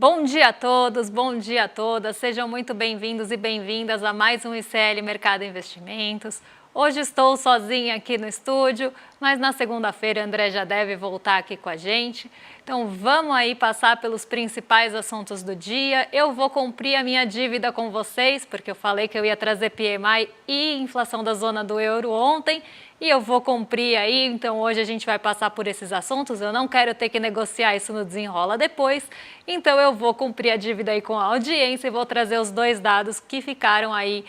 Bom dia a todos, bom dia a todas, sejam muito bem-vindos e bem-vindas a mais um ICL Mercado Investimentos. Hoje estou sozinha aqui no estúdio, mas na segunda-feira André já deve voltar aqui com a gente. Então vamos aí passar pelos principais assuntos do dia. Eu vou cumprir a minha dívida com vocês, porque eu falei que eu ia trazer PMI e inflação da zona do euro ontem, e eu vou cumprir aí, então hoje a gente vai passar por esses assuntos. Eu não quero ter que negociar isso no desenrola depois, então eu vou cumprir a dívida aí com a audiência e vou trazer os dois dados que ficaram aí,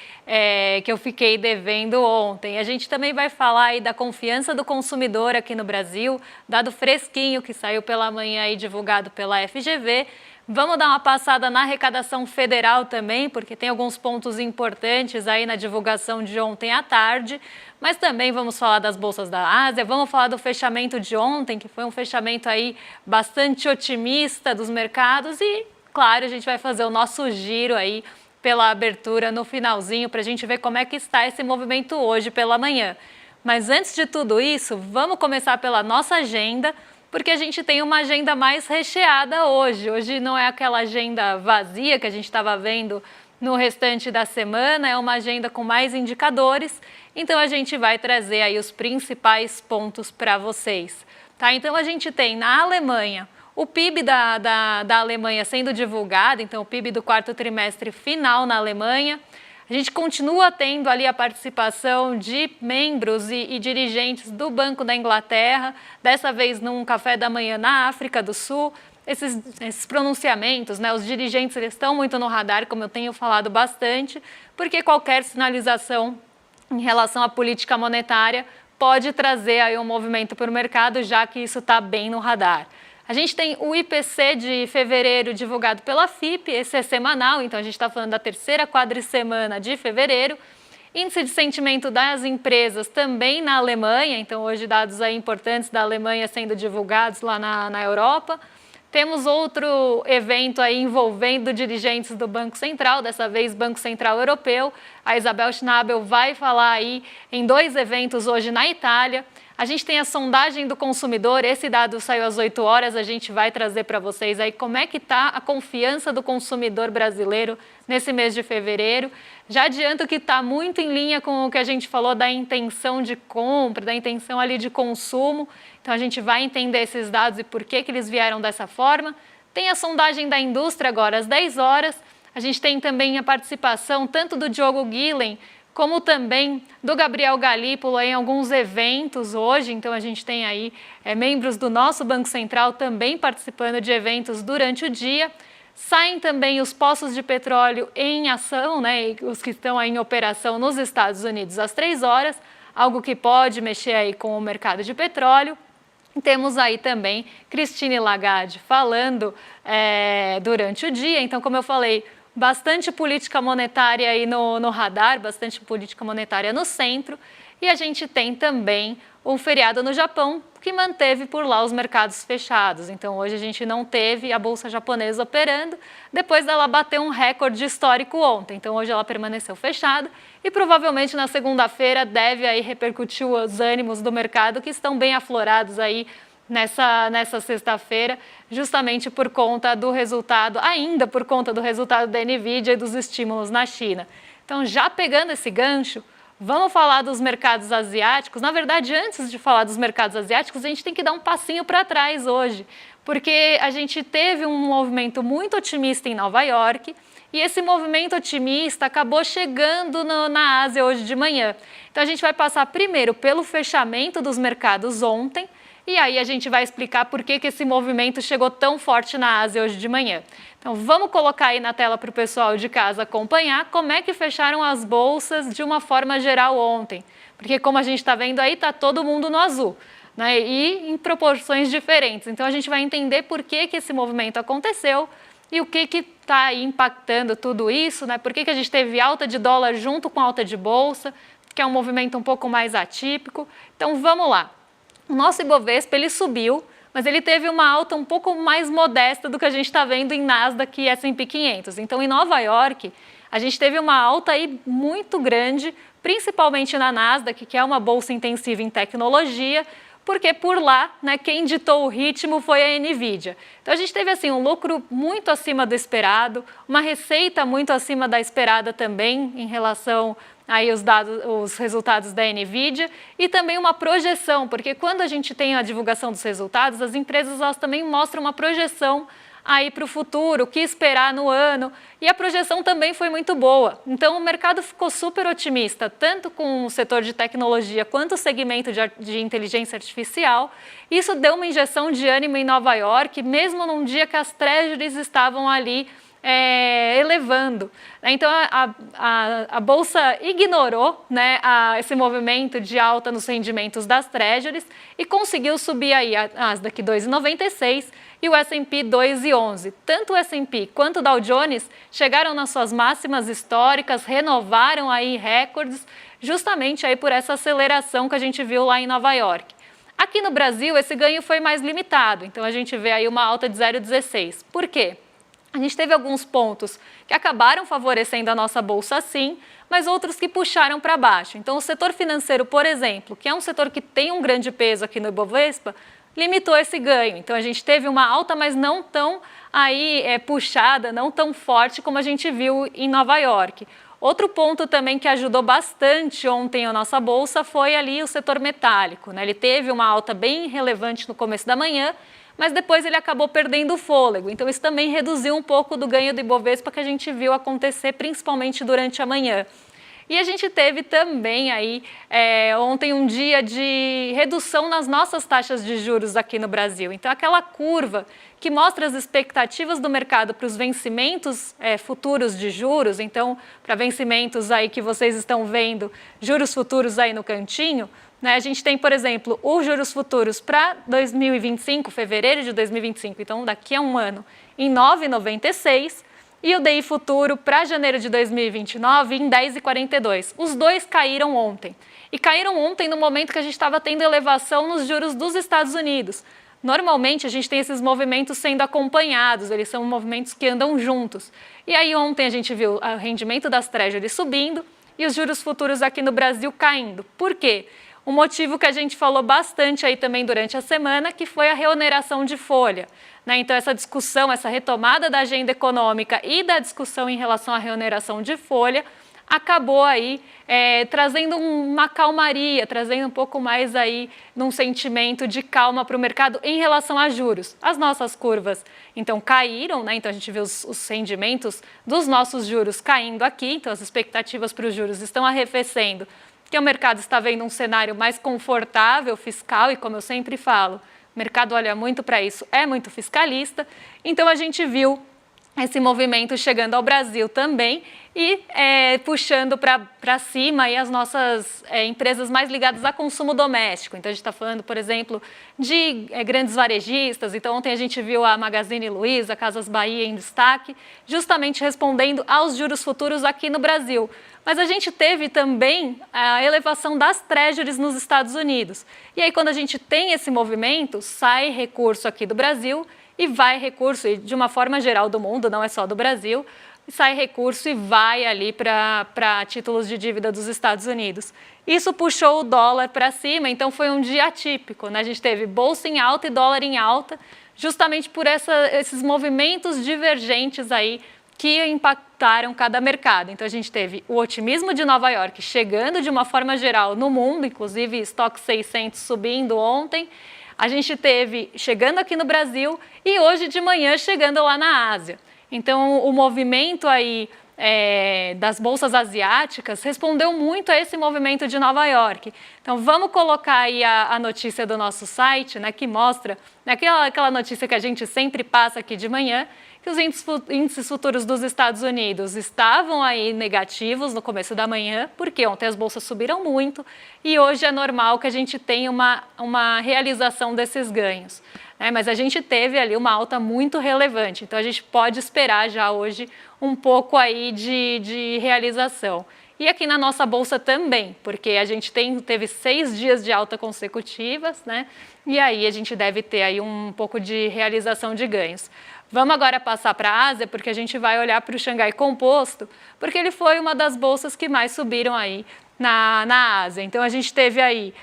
que eu fiquei devendo ontem. A gente também vai falar aí da confiança do consumidor aqui no Brasil, dado fresquinho que saiu pela manhã aí divulgado pela FGV. Vamos dar uma passada na arrecadação federal também, porque tem alguns pontos importantes aí na divulgação de ontem à tarde, mas também vamos falar das bolsas da Ásia, vamos falar do fechamento de ontem, que foi um fechamento aí bastante otimista dos mercados e, claro, a gente vai fazer o nosso giro aí pela abertura no finalzinho para a gente ver como é que está esse movimento hoje pela manhã. Mas antes de tudo isso, vamos começar pela nossa agenda, porque a gente tem uma agenda mais recheada hoje. Hoje não é aquela agenda vazia que a gente estava vendo no restante da semana, é uma agenda com mais indicadores, então a gente vai trazer aí os principais pontos para vocês. Tá? Então a gente tem na Alemanha o PIB da Alemanha sendo divulgado, então o PIB do quarto trimestre final na Alemanha. A gente continua tendo ali a participação de membros e dirigentes do Banco da Inglaterra, dessa vez num café da manhã na África do Sul. Esses pronunciamentos, né, os dirigentes eles estão muito no radar, como eu tenho falado bastante, porque qualquer sinalização em relação à política monetária pode trazer aí um movimento para o mercado, já que isso está bem no radar. A gente tem o IPC de fevereiro divulgado pela FIP, esse é semanal, então a gente está falando da terceira quadricemana de fevereiro. Índice de sentimento das empresas também na Alemanha, então hoje dados aí importantes da Alemanha sendo divulgados lá na Europa. Temos outro evento aí envolvendo dirigentes do Banco Central, dessa vez Banco Central Europeu. A Isabel Schnabel vai falar aí em dois eventos hoje na Itália. A gente tem a sondagem do consumidor, esse dado saiu às 8 horas, a gente vai trazer para vocês aí como é que está a confiança do consumidor brasileiro nesse mês de fevereiro. Já adianto que está muito em linha com o que a gente falou da intenção de compra, da intenção ali de consumo. Então a gente vai entender esses dados e por que eles vieram dessa forma. Tem a sondagem da indústria agora às 10 horas. A gente tem também a participação tanto do Diogo Guilhem como também do Gabriel Galípolo em alguns eventos hoje. Então a gente tem aí membros do nosso Banco Central também participando de eventos durante o dia. Saem também os poços de petróleo em ação, né, e os que estão aí em operação nos Estados Unidos às 3 horas, algo que pode mexer aí com o mercado de petróleo. Temos aí também Christine Lagarde falando durante o dia. Então, como eu falei, bastante política monetária aí no radar, bastante política monetária no centro. E a gente tem também um feriado no Japão que manteve por lá os mercados fechados. Então hoje a gente não teve a bolsa japonesa operando, depois dela bater um recorde histórico ontem. Então hoje ela permaneceu fechada e provavelmente na segunda-feira deve aí repercutir os ânimos do mercado que estão bem aflorados aí nessa sexta-feira, justamente por conta do resultado, ainda por conta do resultado da Nvidia e dos estímulos na China. Então já pegando esse gancho, vamos falar dos mercados asiáticos. Na verdade, antes de falar dos mercados asiáticos, a gente tem que dar um passinho para trás hoje, porque a gente teve um movimento muito otimista em Nova York e esse movimento otimista acabou chegando na Ásia hoje de manhã. Então a gente vai passar primeiro pelo fechamento dos mercados ontem e aí a gente vai explicar por que esse movimento chegou tão forte na Ásia hoje de manhã. Então vamos colocar aí na tela para o pessoal de casa acompanhar como é que fecharam as bolsas de uma forma geral ontem. Porque como a gente está vendo aí, está todo mundo no azul, né? E em proporções diferentes. Então a gente vai entender por que esse movimento aconteceu e o que está aí impactando tudo isso, né? Por que a gente teve alta de dólar junto com alta de bolsa, que é um movimento um pouco mais atípico. Então vamos lá. O nosso Ibovespa ele subiu, mas ele teve uma alta um pouco mais modesta do que a gente está vendo em Nasdaq e S&P 500. Então, em Nova York, a gente teve uma alta aí muito grande, principalmente na Nasdaq, que é uma bolsa intensiva em tecnologia. porque por lá, né, quem ditou o ritmo foi a NVIDIA. Então a gente teve assim um lucro muito acima do esperado, uma receita muito acima da esperada também em relação aí os resultados da NVIDIA e também uma projeção, porque quando a gente tem a divulgação dos resultados, as empresas elas também mostram uma projeção aí para o futuro, o que esperar no ano, e a projeção também foi muito boa. Então o mercado ficou super otimista, tanto com o setor de tecnologia quanto o segmento de inteligência artificial. Isso deu uma injeção de ânimo em Nova York, mesmo num dia que as treasuries estavam ali elevando. Então a Bolsa ignorou, né, esse movimento de alta nos rendimentos das treasuries e conseguiu subir aí a Nasdaq 2,96 e o S&P 2,11. Tanto o S&P quanto o Dow Jones chegaram nas suas máximas históricas, renovaram aí recordes, justamente aí por essa aceleração que a gente viu lá em Nova York. Aqui no Brasil, esse ganho foi mais limitado, então a gente vê aí uma alta de 0,16. Por quê? A gente teve alguns pontos que acabaram favorecendo a nossa bolsa sim, mas outros que puxaram para baixo. Então o setor financeiro, por exemplo, que é um setor que tem um grande peso aqui no Ibovespa, limitou esse ganho. Então a gente teve uma alta, mas não tão aí puxada, não tão forte como a gente viu em Nova York. Outro ponto também que ajudou bastante ontem a nossa bolsa foi ali o setor metálico, né? Ele teve uma alta bem relevante no começo da manhã, mas depois ele acabou perdendo o fôlego. Então isso também reduziu um pouco do ganho do Ibovespa que a gente viu acontecer principalmente durante a manhã. E a gente teve também aí ontem um dia de redução nas nossas taxas de juros aqui no Brasil. Então aquela curva que mostra as expectativas do mercado para os vencimentos futuros de juros, então para vencimentos aí que vocês estão vendo, juros futuros aí no cantinho, né, a gente tem, por exemplo, os juros futuros para 2025, fevereiro de 2025, então daqui a um ano, em 9,96, e o DI futuro para janeiro de 2029 em 10,42. Os dois caíram ontem. E caíram ontem no momento que a gente estava tendo elevação nos juros dos Estados Unidos. Normalmente a gente tem esses movimentos sendo acompanhados, eles são movimentos que andam juntos. E aí ontem a gente viu o rendimento das treasuries subindo e os juros futuros aqui no Brasil caindo. Por quê? Um motivo que a gente falou bastante aí também durante a semana, que foi a reoneração de folha. Né? Então essa discussão, essa retomada da agenda econômica e da discussão em relação à reoneração de folha acabou aí trazendo uma calmaria, trazendo um pouco mais aí num sentimento de calma para o mercado em relação a juros. As nossas curvas, então, caíram, né? Então a gente vê os rendimentos dos nossos juros caindo aqui, então as expectativas para os juros estão arrefecendo, que o mercado está vendo um cenário mais confortável fiscal e, como eu sempre falo, o mercado olha muito para isso, é muito fiscalista, então a gente viu esse movimento chegando ao Brasil também e puxando para cima aí as nossas empresas mais ligadas a consumo doméstico. Então a gente está falando, por exemplo, de grandes varejistas. Então ontem a gente viu a Magazine Luiza, Casas Bahia em destaque, justamente respondendo aos juros futuros aqui no Brasil. Mas a gente teve também a elevação das treasuries nos Estados Unidos. E aí quando a gente tem esse movimento, sai recurso aqui do Brasil e vai recurso, e de uma forma geral do mundo, não é só do Brasil, sai recurso e vai ali para títulos de dívida dos Estados Unidos. Isso puxou o dólar para cima, então foi um dia atípico, né? A gente teve bolsa em alta e dólar em alta, justamente por esses movimentos divergentes aí que impactaram cada mercado. Então a gente teve o otimismo de Nova York chegando de uma forma geral no mundo, inclusive estoque 600 subindo ontem. A gente teve chegando aqui no Brasil e hoje de manhã chegando lá na Ásia. Então, o movimento aí das bolsas asiáticas respondeu muito a esse movimento de Nova York. Então, vamos colocar aí a notícia do nosso site, né, que mostra, né, aquela notícia que a gente sempre passa aqui de manhã, que os índices futuros dos Estados Unidos estavam aí negativos no começo da manhã, porque ontem as bolsas subiram muito e hoje é normal que a gente tenha uma realização desses ganhos. Mas a gente teve ali uma alta muito relevante, então a gente pode esperar já hoje um pouco aí de realização. E aqui na nossa bolsa também, porque a gente teve 6 dias de alta consecutivas, né? E aí a gente deve ter aí um pouco de realização de ganhos. Vamos agora passar para a Ásia, porque a gente vai olhar para o Xangai Composto, porque ele foi uma das bolsas que mais subiram aí na Ásia. Então a gente teve aí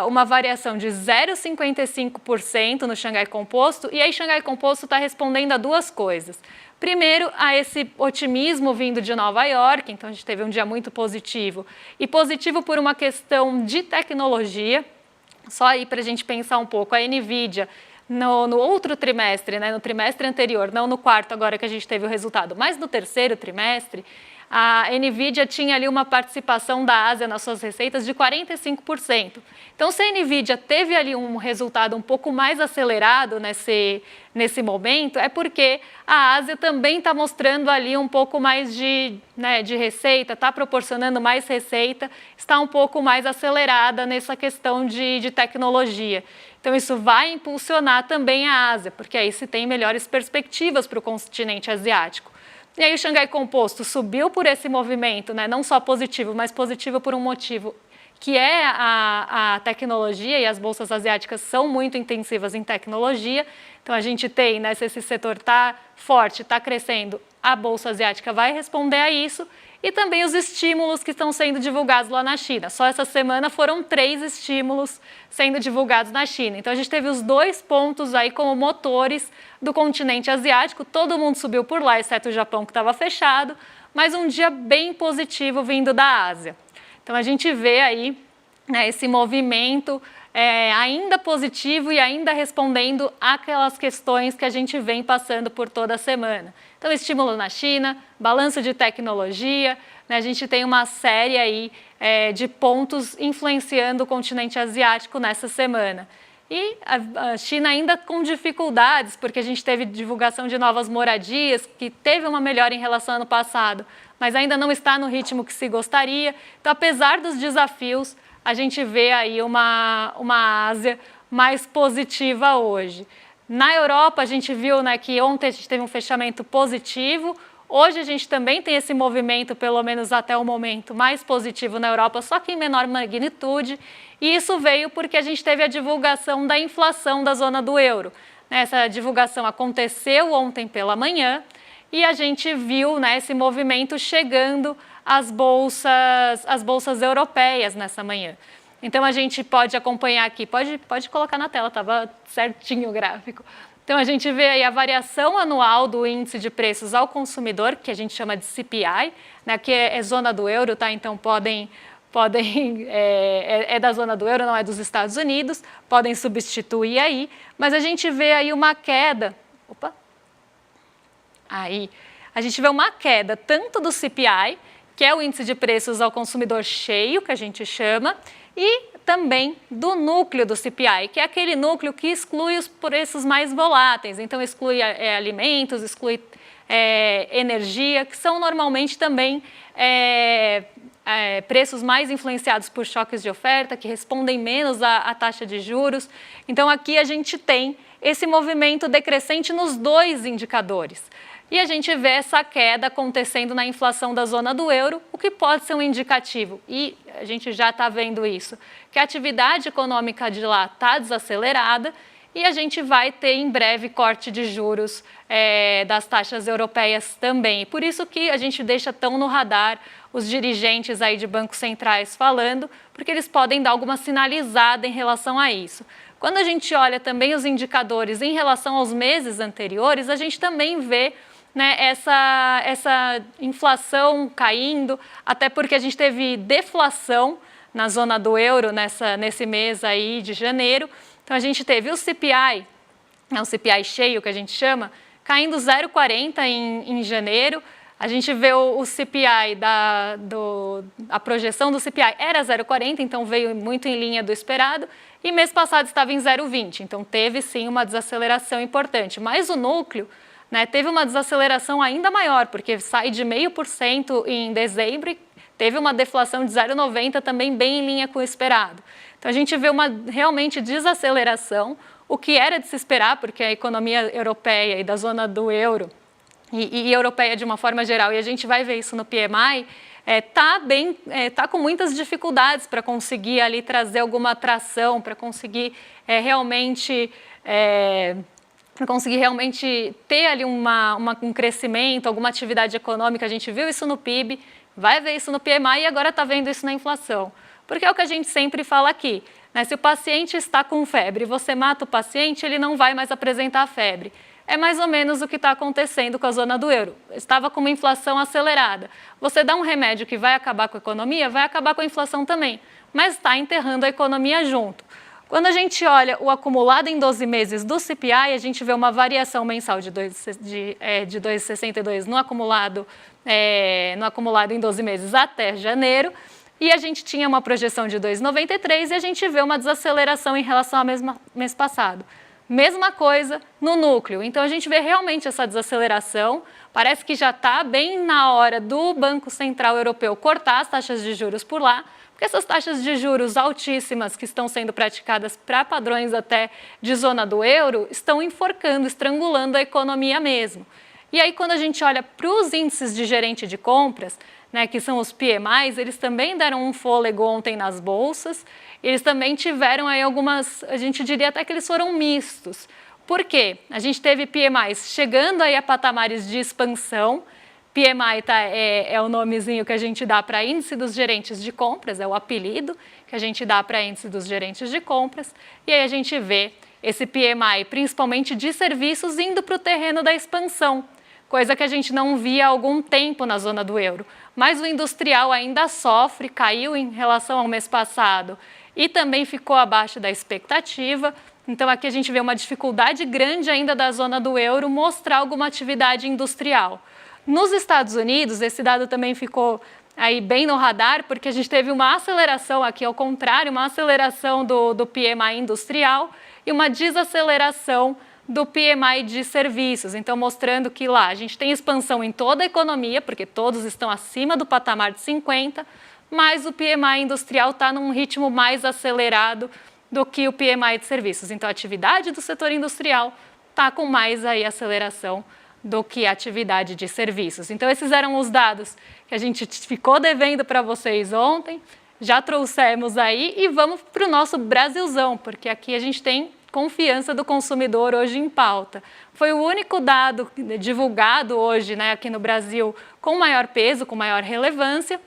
uma variação de 0,55% no Xangai Composto, e aí Xangai Composto está respondendo a duas coisas. Primeiro, a esse otimismo vindo de Nova York, então a gente teve um dia muito positivo, e positivo por uma questão de tecnologia. Só aí para a gente pensar um pouco, a NVIDIA no outro trimestre, né, no trimestre anterior, não no quarto agora que a gente teve o resultado, mas no terceiro trimestre, a NVIDIA tinha ali uma participação da Ásia nas suas receitas de 45%. Então, se a NVIDIA teve ali um resultado um pouco mais acelerado nesse momento, é porque a Ásia também está mostrando ali um pouco mais de receita, está proporcionando mais receita, está um pouco mais acelerada nessa questão de tecnologia. Então, isso vai impulsionar também a Ásia, porque aí se tem melhores perspectivas para o continente asiático. E aí o Xangai Composto subiu por esse movimento, né, não só positivo, mas positivo por um motivo, que é a tecnologia, e as bolsas asiáticas são muito intensivas em tecnologia. Então a gente tem, né, se esse setor está forte, está crescendo, a bolsa asiática vai responder a isso, e também os estímulos que estão sendo divulgados lá na China. Só essa semana foram 3 estímulos sendo divulgados na China. Então a gente teve os 2 pontos aí como motores do continente asiático. Todo mundo subiu por lá, exceto o Japão, que estava fechado, mas um dia bem positivo vindo da Ásia. Então a gente vê aí, né, esse movimento ainda positivo e ainda respondendo àquelas questões que a gente vem passando por toda a semana. Então, estímulo na China, balanço de tecnologia, né, a gente tem uma série aí de pontos influenciando o continente asiático nessa semana. E a China ainda com dificuldades, porque a gente teve divulgação de novas moradias, que teve uma melhora em relação ao ano passado, mas ainda não está no ritmo que se gostaria. Então, apesar dos desafios, a gente vê aí uma Ásia mais positiva hoje. Na Europa, a gente viu, né, que ontem a gente teve um fechamento positivo. Hoje a gente também tem esse movimento, pelo menos até o momento, mais positivo na Europa, só que em menor magnitude. E isso veio porque a gente teve a divulgação da inflação da zona do euro. Essa divulgação aconteceu ontem pela manhã e a gente viu, né, esse movimento chegando às bolsas europeias nessa manhã. Então, a gente pode acompanhar aqui, pode colocar na tela, estava certinho o gráfico. Então, a gente vê aí a variação anual do índice de preços ao consumidor, que a gente chama de CPI, né, que é zona do euro, tá? Então, é da zona do euro, não é dos Estados Unidos, podem substituir aí, mas a gente vê aí uma queda, a gente vê uma queda tanto do CPI, que é o índice de preços ao consumidor cheio, que a gente chama, e também do núcleo do CPI, que é aquele núcleo que exclui os preços mais voláteis, então exclui alimentos, exclui energia, que são normalmente também preços mais influenciados por choques de oferta, que respondem menos à taxa de juros. Então, aqui a gente tem esse movimento decrescente nos 2 indicadores. E a gente vê essa queda acontecendo na inflação da zona do euro, o que pode ser um indicativo, e a gente já está vendo isso, que a atividade econômica de lá está desacelerada e a gente vai ter em breve corte de juros das taxas europeias também. Por isso que a gente deixa tão no radar os dirigentes aí de bancos centrais falando, porque eles podem dar alguma sinalizada em relação a isso. Quando a gente olha também os indicadores em relação aos meses anteriores, a gente também vê, né, essa inflação caindo, até porque a gente teve deflação na zona do euro nesse mês aí de janeiro. Então, a gente teve o CPI, o CPI cheio que a gente chama, caindo 0,40 em janeiro. A gente vê o CPI, a projeção do CPI era 0,40, então veio muito em linha do esperado, e mês passado estava em 0,20, então teve sim uma desaceleração importante. Mas o núcleo, né, teve uma desaceleração ainda maior, porque sai de 0,5% em dezembro e teve uma deflação de 0,90 também bem em linha com o esperado. Então a gente vê uma realmente desaceleração, o que era de se esperar, porque a economia europeia e da zona do euro e europeia de uma forma geral, e a gente vai ver isso no PMI, tá com muitas dificuldades para conseguir ali trazer alguma atração, para conseguir realmente ter ali um crescimento, alguma atividade econômica. A gente viu isso no PIB, vai ver isso no PMI e agora está vendo isso na inflação. Porque é o que a gente sempre fala aqui, né? Se o paciente está com febre e você mata o paciente, ele não vai mais apresentar febre. É mais ou menos o que está acontecendo com a zona do euro. Estava com uma inflação acelerada. Você dá um remédio que vai acabar com a economia, vai acabar com a inflação também, mas está enterrando a economia junto. Quando a gente olha o acumulado em 12 meses do CPI, a gente vê uma variação mensal de 2,62 no acumulado em 12 meses até janeiro, e a gente tinha uma projeção de 2,93 e a gente vê uma desaceleração em relação ao mês passado. Mesma coisa no núcleo, então a gente vê realmente essa desaceleração, parece que já está bem na hora do Banco Central Europeu cortar as taxas de juros por lá, porque essas taxas de juros altíssimas que estão sendo praticadas para padrões até de zona do euro estão enforcando, estrangulando a economia mesmo. E aí quando a gente olha para os índices de gerente de compras, né, que são os PMIs, eles também deram um fôlego ontem nas bolsas, eles também tiveram aí algumas, a gente diria até que eles foram mistos. Por quê? A gente teve PMIs chegando aí a patamares de expansão. PMI é o nomezinho que a gente dá para índice dos gerentes de compras, é o apelido que a gente dá para índice dos gerentes de compras. E aí a gente vê esse PMI, principalmente de serviços, indo para o terreno da expansão, coisa que a gente não via há algum tempo na zona do euro. Mas o industrial ainda sofre, caiu em relação ao mês passado e também ficou abaixo da expectativa. Então aqui a gente vê uma dificuldade grande ainda da zona do euro mostrar alguma atividade industrial. Nos Estados Unidos, esse dado também ficou aí bem no radar, porque a gente teve uma aceleração aqui, ao contrário, uma aceleração do PMI industrial e uma desaceleração do PMI de serviços. Então, mostrando que lá a gente tem expansão em toda a economia, porque todos estão acima do patamar de 50, mas o PMI industrial está num ritmo mais acelerado do que o PMI de serviços. Então, a atividade do setor industrial está com mais aí aceleração do que a atividade de serviços. Então, esses eram os dados que a gente ficou devendo para vocês ontem, já trouxemos aí e vamos para o nosso Brasilzão, porque aqui a gente tem confiança do consumidor hoje em pauta. Foi o único dado divulgado hoje, né, aqui no Brasil com maior peso, com maior relevância,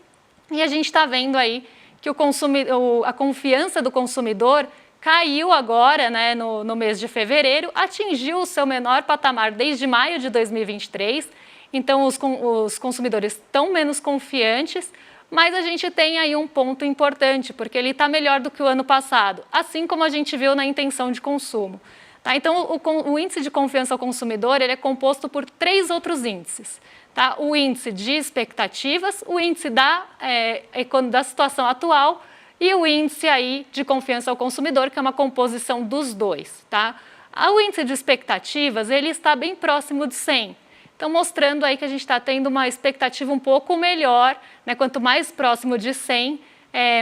e a gente está vendo aí que a confiança do consumidor caiu agora, né, no mês de fevereiro, atingiu o seu menor patamar desde maio de 2023, então os consumidores estão menos confiantes, mas a gente tem aí um ponto importante, porque ele está melhor do que o ano passado, assim como a gente viu na intenção de consumo. Tá? Então, o índice de confiança ao consumidor ele é composto por 3 outros índices. Tá? O índice de expectativas, o índice da situação atual e o índice aí de confiança ao consumidor, que é uma composição dos dois. Tá? O índice de expectativas ele está bem próximo de 100. Então, mostrando aí que a gente está tendo uma expectativa um pouco melhor, né? Quanto mais próximo de 100,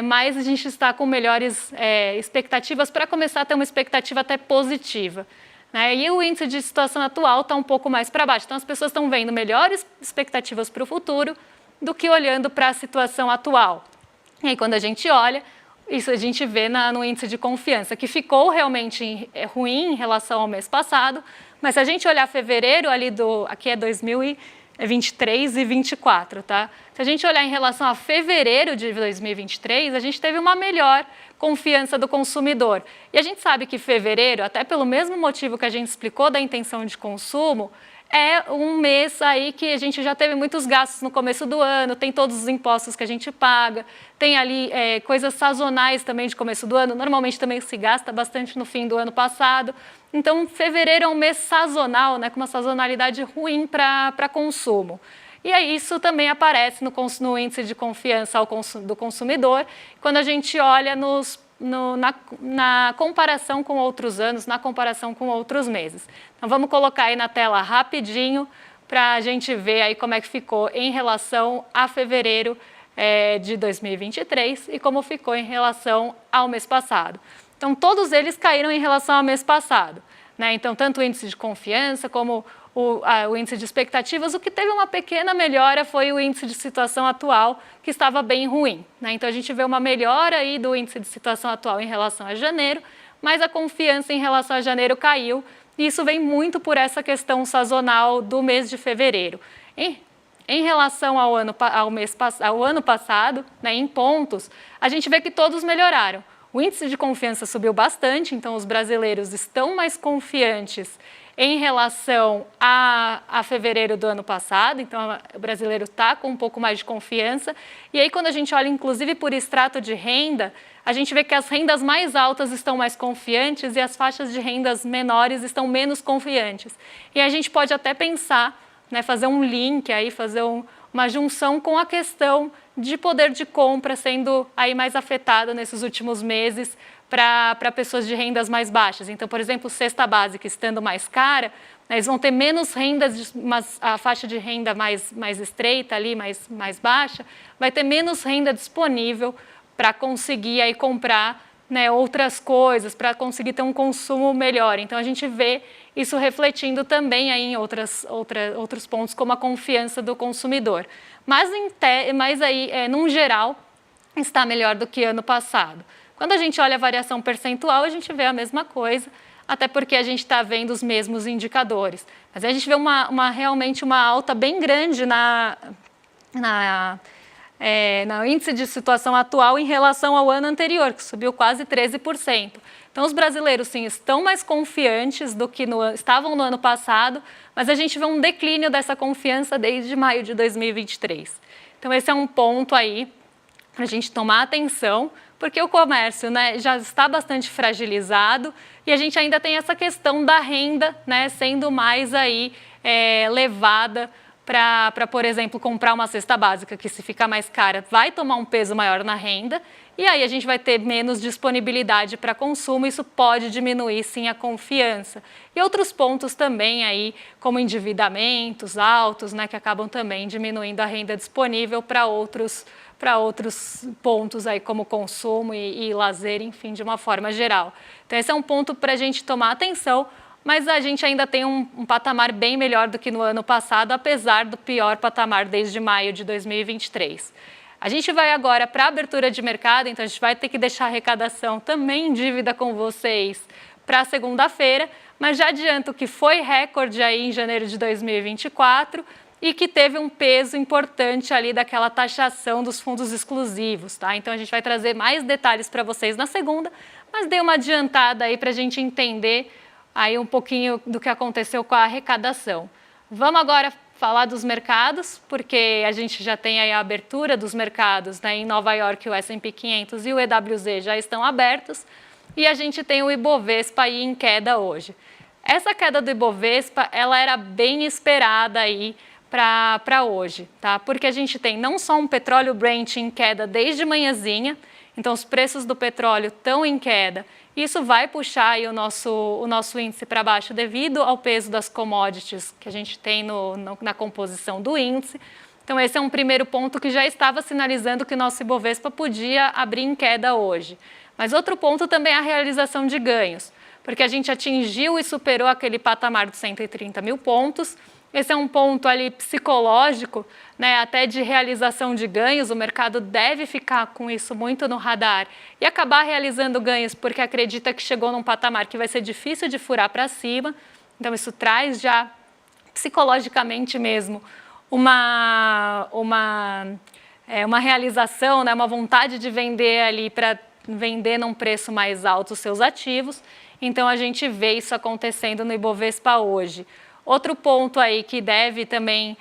mais a gente está com melhores expectativas para começar a ter uma expectativa até positiva. Né? E o índice de situação atual está um pouco mais para baixo. Então, as pessoas estão vendo melhores expectativas para o futuro do que olhando para a situação atual. E aí, quando a gente olha, isso a gente vê no índice de confiança, que ficou realmente ruim em relação ao mês passado, mas se a gente olhar fevereiro, aqui é 2023 e 2024, tá? Se a gente olhar em relação a fevereiro de 2023, a gente teve uma melhor confiança do consumidor. E a gente sabe que fevereiro, até pelo mesmo motivo que a gente explicou da intenção de consumo, é um mês aí que a gente já teve muitos gastos no começo do ano, tem todos os impostos que a gente paga, tem ali coisas sazonais também de começo do ano, normalmente também se gasta bastante no fim do ano passado. Então, fevereiro é um mês sazonal, né, com uma sazonalidade ruim para consumo. E aí isso também aparece no índice de confiança do consumidor, quando a gente olha na comparação com outros anos, na comparação com outros meses. Então, vamos colocar aí na tela rapidinho para a gente ver aí como é que ficou em relação a fevereiro de 2023 e como ficou em relação ao mês passado. Então, todos eles caíram em relação ao mês passado. Né? Então, tanto o índice de confiança como o índice de expectativas, o que teve uma pequena melhora foi o índice de situação atual, que estava bem ruim. Né? Então, a gente vê uma melhora aí do índice de situação atual em relação a janeiro, mas a confiança em relação a janeiro caiu, e isso vem muito por essa questão sazonal do mês de fevereiro. em relação ao ano passado, né, em pontos, a gente vê que todos melhoraram. O índice de confiança subiu bastante, então os brasileiros estão mais confiantes em relação a fevereiro do ano passado, então o brasileiro está com um pouco mais de confiança. E aí quando a gente olha inclusive por extrato de renda, a gente vê que as rendas mais altas estão mais confiantes e as faixas de rendas menores estão menos confiantes. E a gente pode até pensar, né, fazer um link aí, fazer uma junção com a questão de poder de compra sendo aí mais afetada nesses últimos meses para pessoas de rendas mais baixas. Então, por exemplo, cesta básica estando mais cara, né, eles vão ter menos rendas, a faixa de renda mais estreita ali, mais baixa, vai ter menos renda disponível para conseguir aí comprar, né, outras coisas, para conseguir ter um consumo melhor. Então, a gente vê isso refletindo também aí em outros pontos, como a confiança do consumidor. Mas aí, num geral, está melhor do que ano passado. Quando a gente olha a variação percentual, a gente vê a mesma coisa, até porque a gente está vendo os mesmos indicadores. Mas a gente vê realmente uma alta bem grande no índice de situação atual em relação ao ano anterior, que subiu quase 13%. Então, os brasileiros, sim, estão mais confiantes do que estavam no ano passado, mas a gente vê um declínio dessa confiança desde maio de 2023. Então, esse é um ponto aí para a gente tomar atenção, porque o comércio, né, já está bastante fragilizado e a gente ainda tem essa questão da renda, né, sendo mais aí levada para, por exemplo, comprar uma cesta básica que, se ficar mais cara, vai tomar um peso maior na renda e aí a gente vai ter menos disponibilidade para consumo, isso pode diminuir sim a confiança. E outros pontos também aí, como endividamentos altos, né, que acabam também diminuindo a renda disponível para outros pontos aí, como consumo e lazer, enfim, de uma forma geral. Então esse é um ponto para a gente tomar atenção, mas a gente ainda tem um patamar bem melhor do que no ano passado, apesar do pior patamar desde maio de 2023. A gente vai agora para a abertura de mercado, então a gente vai ter que deixar a arrecadação também em dívida com vocês para segunda-feira, mas já adianto que foi recorde aí em janeiro de 2024 e que teve um peso importante ali daquela taxação dos fundos exclusivos, tá? Então a gente vai trazer mais detalhes para vocês na segunda, mas dei uma adiantada aí para a gente entender aí um pouquinho do que aconteceu com a arrecadação. Vamos agora falar dos mercados, porque a gente já tem aí a abertura dos mercados, né? Em Nova York, o S&P 500 e o EWZ já estão abertos e a gente tem o Ibovespa aí em queda hoje. Essa queda do Ibovespa, ela era bem esperada aí para hoje, tá? Porque a gente tem não só um petróleo Brent em queda desde manhãzinha, então os preços do petróleo estão em queda. Isso vai puxar aí o nosso índice para baixo devido ao peso das commodities que a gente tem na composição do índice. Então esse é um primeiro ponto que já estava sinalizando que o nosso Ibovespa podia abrir em queda hoje. Mas outro ponto também é a realização de ganhos, porque a gente atingiu e superou aquele patamar dos 130 mil pontos. Esse é um ponto ali psicológico, né, até de realização de ganhos. O mercado deve ficar com isso muito no radar e acabar realizando ganhos porque acredita que chegou num patamar que vai ser difícil de furar para cima. Então isso traz já psicologicamente mesmo uma realização, né, uma vontade de vender ali para vender num preço mais alto os seus ativos. Então a gente vê isso acontecendo no Ibovespa hoje. Outro ponto aí que deve também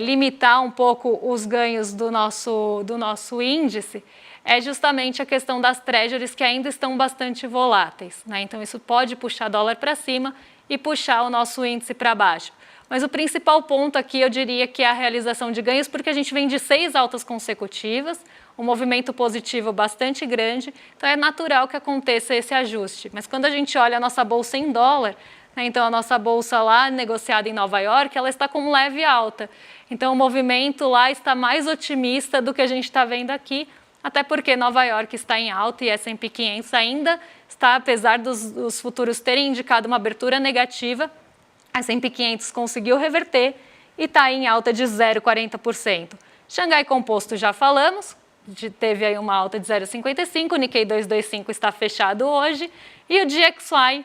limitar um pouco os ganhos do nosso índice é justamente a questão das treasuries, que ainda estão bastante voláteis, né? Então isso pode puxar dólar para cima e puxar o nosso índice para baixo. Mas o principal ponto aqui eu diria que é a realização de ganhos, porque a gente vem de 6 altas consecutivas, um movimento positivo bastante grande, então é natural que aconteça esse ajuste. Mas quando a gente olha a nossa bolsa em dólar, então, a nossa bolsa lá, negociada em Nova York, ela está com leve alta. Então, o movimento lá está mais otimista do que a gente está vendo aqui, até porque Nova York está em alta e S&P 500 ainda está, apesar dos futuros terem indicado uma abertura negativa, S&P 500 conseguiu reverter e está em alta de 0,40%. Xangai Composto já falamos, teve aí uma alta de 0,55%, o Nikkei 225 está fechado hoje e o DXY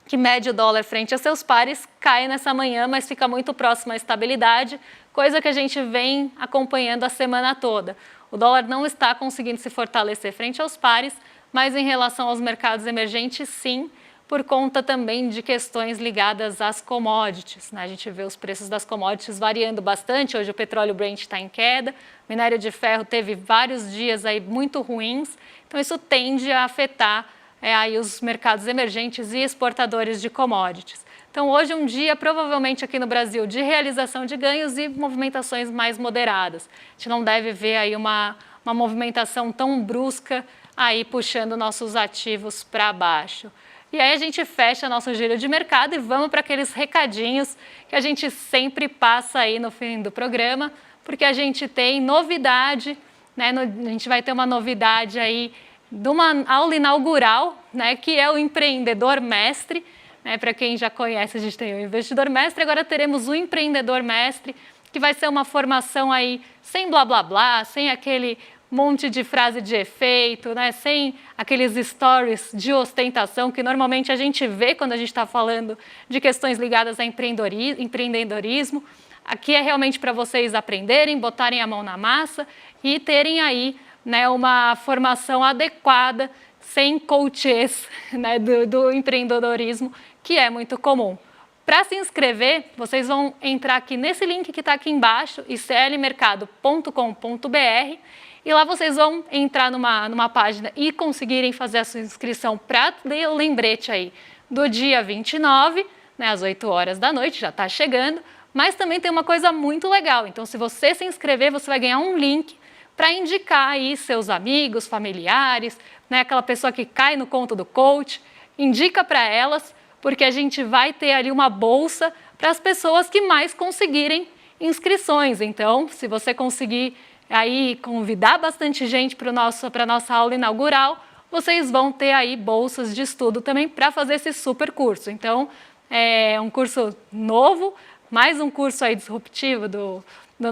que mede o dólar frente a seus pares, cai nessa manhã, mas fica muito próximo à estabilidade, coisa que a gente vem acompanhando a semana toda. O dólar não está conseguindo se fortalecer frente aos pares, mas em relação aos mercados emergentes, sim, por conta também de questões ligadas às commodities, né? A gente vê os preços das commodities variando bastante, hoje o petróleo Brent está em queda, o minério de ferro teve vários dias aí muito ruins, então isso tende a afetar aí os mercados emergentes e exportadores de commodities. Então hoje é um dia provavelmente aqui no Brasil de realização de ganhos e movimentações mais moderadas. A gente não deve ver aí uma movimentação tão brusca aí puxando nossos ativos para baixo. E aí a gente fecha nosso giro de mercado e vamos para aqueles recadinhos que a gente sempre passa aí no fim do programa, porque a gente tem novidade, né? A gente vai ter uma novidade aí de uma aula inaugural, né? Que é o Empreendedor Mestre. Né? Para quem já conhece, a gente tem o Investidor Mestre, agora teremos o Empreendedor Mestre, que vai ser uma formação aí sem blá blá blá, sem aquele monte de frase de efeito, né? Sem aqueles stories de ostentação que normalmente a gente vê quando a gente está falando de questões ligadas a empreendedorismo. Aqui é realmente para vocês aprenderem, botarem a mão na massa e terem aí, né, uma formação adequada, sem coaches, né, do empreendedorismo, que é muito comum. Para se inscrever, vocês vão entrar aqui nesse link que está aqui embaixo, iclmercado.com.br, e lá vocês vão entrar numa página e conseguirem fazer a sua inscrição para o lembrete aí do dia 29, né, às 8 horas da noite, já está chegando, mas também tem uma coisa muito legal. Então, se você se inscrever, você vai ganhar um link para indicar aí seus amigos, familiares, né, aquela pessoa que cai no conto do coach, indica para elas, porque a gente vai ter ali uma bolsa para as pessoas que mais conseguirem inscrições. Então, se você conseguir aí convidar bastante gente para a nossa aula inaugural, vocês vão ter aí bolsas de estudo também para fazer esse super curso. Então, é um curso novo, mais um curso aí disruptivo do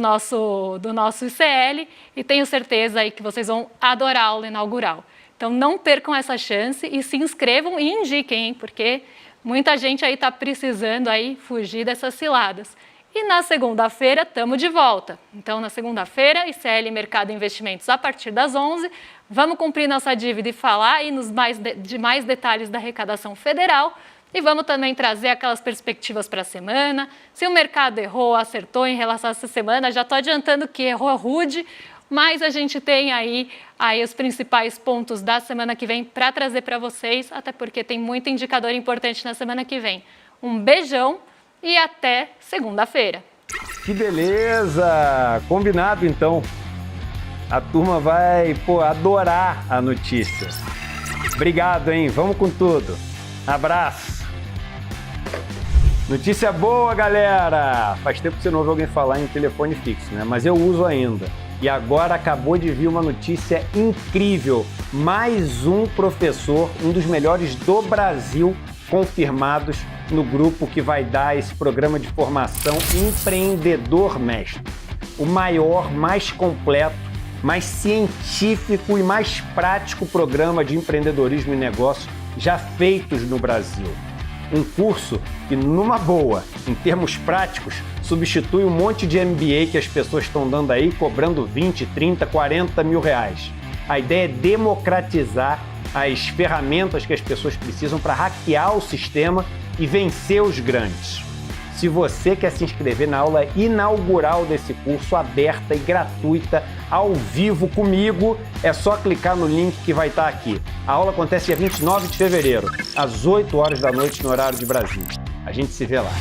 nosso ICL, e tenho certeza aí que vocês vão adorar a aula inaugural. Então, não percam essa chance e se inscrevam e indiquem, hein, porque muita gente aí está precisando aí fugir dessas ciladas. E na segunda-feira estamos de volta. Então, na segunda-feira, ICL Mercado Investimentos a partir das 11. Vamos cumprir nossa dívida e falar aí de mais detalhes da arrecadação federal. E vamos também trazer aquelas perspectivas para a semana. Se o mercado errou, acertou em relação a essa semana, já estou adiantando que errou rude, mas a gente tem aí os principais pontos da semana que vem para trazer para vocês, até porque tem muito indicador importante na semana que vem. Um beijão e até segunda-feira. Que beleza! Combinado, então. A turma vai, adorar a notícia. Obrigado, hein? Vamos com tudo. Abraço. Notícia boa, galera! Faz tempo que você não ouve alguém falar em telefone fixo, né? Mas eu uso ainda. E agora acabou de vir uma notícia incrível. Mais um professor, um dos melhores do Brasil, confirmados no grupo que vai dar esse programa de formação Empreendedor Mestre. O maior, mais completo, mais científico e mais prático programa de empreendedorismo e negócio já feitos no Brasil. Um curso que, numa boa, em termos práticos, substitui um monte de MBA que as pessoas estão dando aí, cobrando 20, 30, 40 mil reais. A ideia é democratizar as ferramentas que as pessoas precisam para hackear o sistema e vencer os grandes. Se você quer se inscrever na aula inaugural desse curso, aberta e gratuita, ao vivo comigo, é só clicar no link que vai estar aqui. A aula acontece dia 29 de fevereiro, às 8 horas da noite, no horário de Brasília. A gente se vê lá.